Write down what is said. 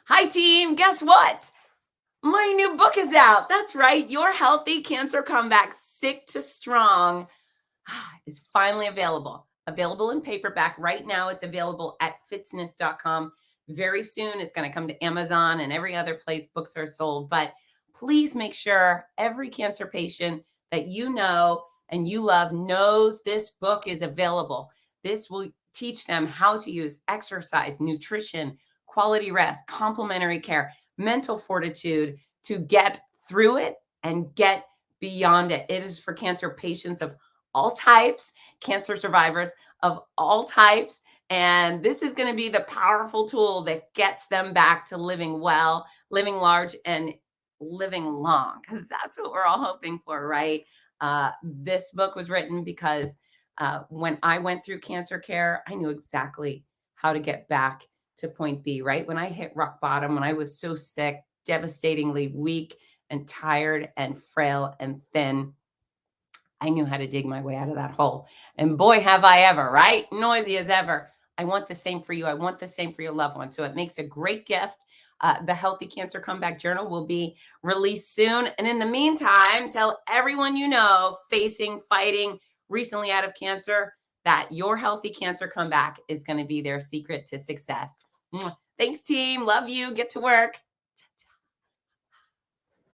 Hi, team. Guess what? My new book is out. That's right. Your Healthy Cancer Comeback, Sick to Strong, is finally available. Available in paperback. Right now, it's available at fitzness.com. Very soon, it's going to come to Amazon and every other place books are sold. But please make sure every cancer patient that you know and you love knows this book is available. This will teach them how to use exercise, nutrition, quality rest, complementary care, mental fortitude to get through it and get beyond it. It is for cancer patients of all types, cancer survivors of all types. And this is going to be the powerful tool that gets them back to living well, living large, and living long, because that's what we're all hoping for, right? This book was written because when I went through cancer care, I knew exactly how to get back to point B, right? When I hit rock bottom, when I was so sick, devastatingly weak and tired and frail and thin, I knew how to dig my way out of that hole. And boy, have I ever, right? Noisy as ever. I want the same for you. I want the same for your loved ones. So it makes a great gift. The Healthy Cancer Comeback Journal will be released soon. And in the meantime, tell everyone you know fighting recently out of cancer that your Healthy Cancer Comeback is going to be their secret to success. Thanks, team. Love you. Get to work.